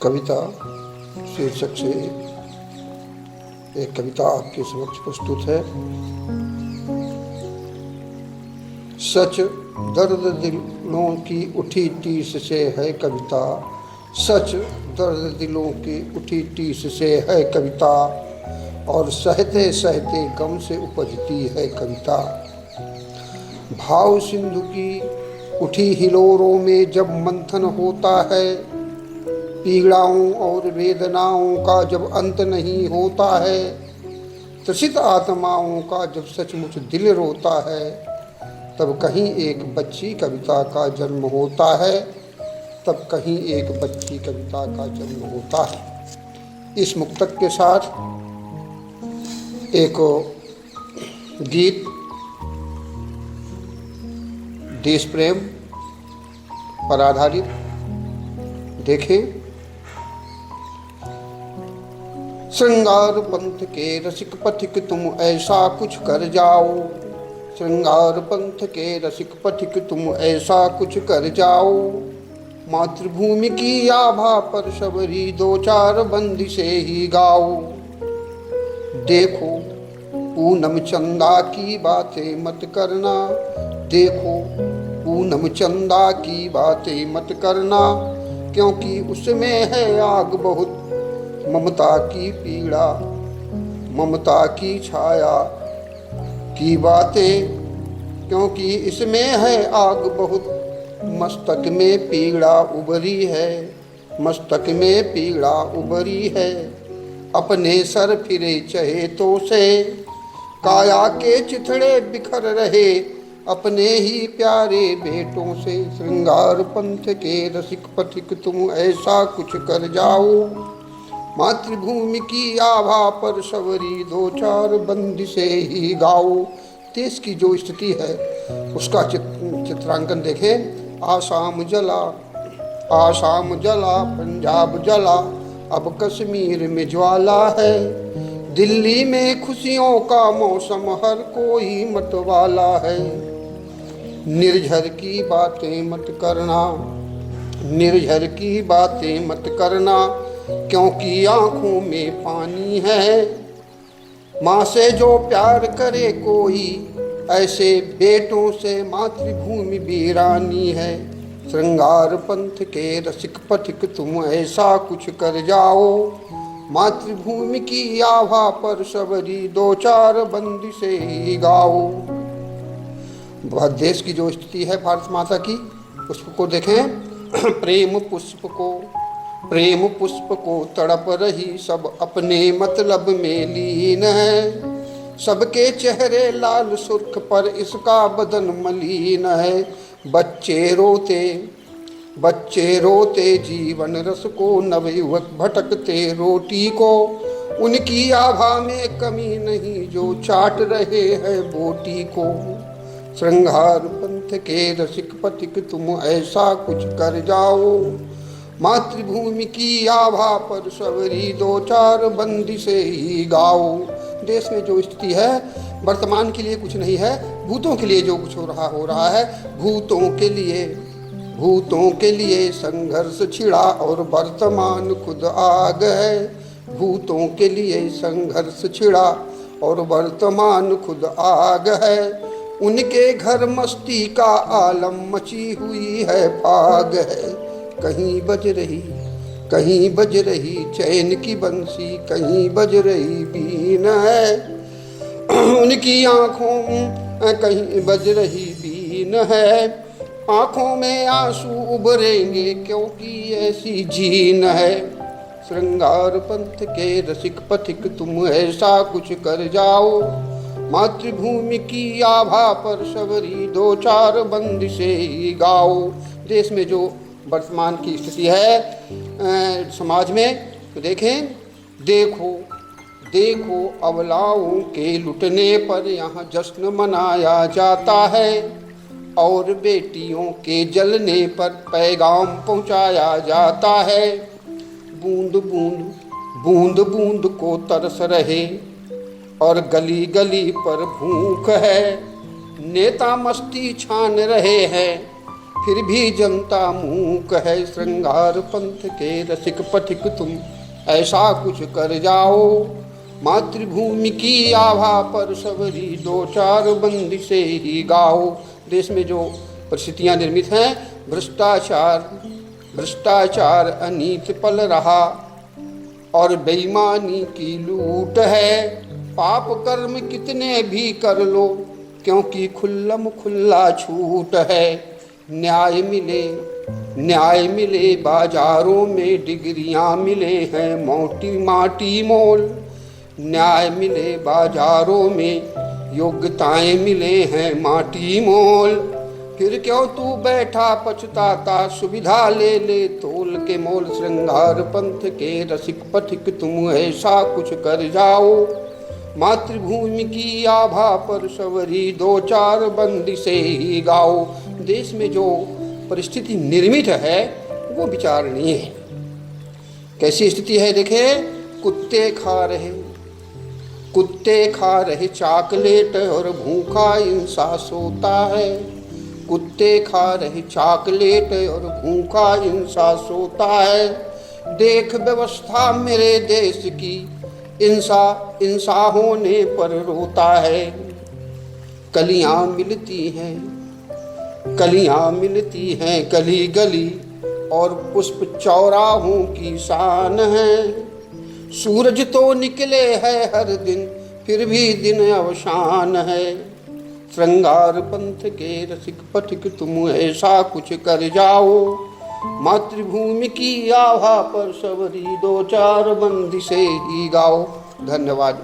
कविता शीर्षक से एक कविता आपके समक्ष प्रस्तुत है। सच दर्द दिलों की उठी टीस से है कविता, सच दर्द दिलों की उठी टीस से है कविता, और सहते सहते गम से उपजती है कविता। भाव सिंधु की उठी हिलोरों में जब मंथन होता है, पीड़ाओं और वेदनाओं का जब अंत नहीं होता है, त्रसित आत्माओं का जब सचमुच दिल रोता है, तब कहीं एक बच्ची कविता का जन्म होता है, तब कहीं एक बच्ची कविता का जन्म होता है। इस मुक्तक के साथ एक गीत देश प्रेम पर आधारित देखें। श्रृंगार पंथ के रसिक पथिक तुम ऐसा कुछ कर जाओ, श्रृंगार पंथ के रसिक पथिक तुम ऐसा कुछ कर जाओ, मातृभूमि की आभा पर शबरी दो चार बंदी से ही गाओ। देखो पूनम चंदा की बातें मत करना, देखो पूनम चंदा की बातें मत करना, क्योंकि उसमें है आग बहुत, ममता की पीड़ा, ममता की छाया की बातें, क्योंकि इसमें है आग बहुत, मस्तक में पीड़ा उभरी है, मस्तक में पीड़ा उभरी है। अपने सर फिरे चहेतों से, काया के चिथड़े बिखर रहे, अपने ही प्यारे बेटों से। श्रृंगार पंथ के रसिक पथिक तुम ऐसा कुछ कर जाओ, मातृभूमि की आभा पर शबरी दो चार बंदी से ही गाओ। देश की जो स्थिति है उसका चित्रांकन देखें। आसाम जला, आसाम जला, पंजाब जला, अब कश्मीर में ज्वाला है, दिल्ली में खुशियों का मौसम हर कोई मतवाला है। निर्झर की बातें मत करना, निर्झर की बातें मत करना, क्योंकि आंखों में पानी है। माँ से जो प्यार करे कोई, ऐसे बेटों से मातृभूमि वीरानी है। श्रृंगार पंथ के रसिक पथिक तुम ऐसा कुछ कर जाओ, मातृभूमि की आभा पर शबरी दो चार बंदी से ही गाओ। बहुत देश की जो स्थिति है भारत माता की, उसको देखें। प्रेम पुष्प को, प्रेम पुष्प को तड़प रही सब अपने मतलब में लीन है, सबके चेहरे लाल सुर्ख पर इसका बदन मलिन है। बच्चे रोते, बच्चे रोते जीवन रस को, नवयुवक भटकते रोटी को, उनकी आभा में कमी नहीं जो चाट रहे हैं बोटी को। श्रृंगार पंथ के रसिक पथिक तुम ऐसा कुछ कर जाओ, मातृभूमि की आभा पर शबरी दो चार बंदी से ही गाओ। देश में जो स्थिति है वर्तमान के लिए कुछ नहीं है, भूतों के लिए जो कुछ हो रहा है। भूतों के लिए, भूतों के लिए संघर्ष छिड़ा और वर्तमान खुद आग है। भूतों के लिए संघर्ष छिड़ा और वर्तमान खुद आग है। उनके घर मस्ती का आलम मची हुई है, फाग है। कहीं बज रही, कहीं बज रही चैन की बंसी, कहीं बज रही बीन है। उनकी आँखों में कहीं बज रही बीन है, आँखों में आंसू उभरेंगे क्योंकि ऐसी जीन है। श्रृंगार पंथ के रसिक पथिक तुम ऐसा कुछ कर जाओ, मातृभूमि की आभा पर शबरी दो चार बंदी से ही गाओ। देश में जो वर्तमान की स्थिति है समाज में, तो देखें। देखो, देखो अबलाओं के लुटने पर यहाँ जश्न मनाया जाता है, और बेटियों के जलने पर पैगाम पहुँचाया जाता है। बूंद बूंद, बूंद बूंद को तरस रहे, और गली गली पर भूख है। नेता मस्ती छान रहे हैं, फिर भी जनता मूक है। श्रृंगार पंथ के रसिक पथिक तुम ऐसा कुछ कर जाओ। मातृभूमि की आभा पर सवरी दो चार बंदी से ही गाओ। देश में जो परिस्थितियां निर्मित हैं, भ्रष्टाचार अनीत पल रहा और बेईमानी की लूट है। पाप कर्म कितने भी कर लो क्योंकि खुल्लम खुल्ला छूट है। न्याय मिले बाजारों में डिग्रियां मिले हैं मोटी माटी मोल। न्याय मिले बाजारों में योग्यताएं मिले हैं माटी मोल। फिर क्यों तू बैठा पछताता सुविधा ले ले तोल के मोल। श्रृंगार पंथ के रसिक पथिक तुम ऐसा कुछ कर जाओ। मातृभूमि की आभा पर सवरी दो चार बंदी से ही गाओ। देश में जो परिस्थिति निर्मित है वो विचारणीय है। कैसी स्थिति है देखे। कुत्ते खा रहे चॉकलेट और भूखा इंसान सोता है। कुत्ते खा रहे चॉकलेट और भूखा इंसान सोता है। देख व्यवस्था मेरे देश की इंसा होने पर रोता है। कलियां मिलती हैं गली गली और पुष्प चौराहों की शान है। सूरज तो निकले है हर दिन फिर भी दिन अवसान है। श्रृंगार पंथ के रसिक पथिक तुम ऐसा कुछ कर जाओ। मातृभूमि की आभा पर सवरी दो चार बंदी से ही गाओ। धन्यवाद।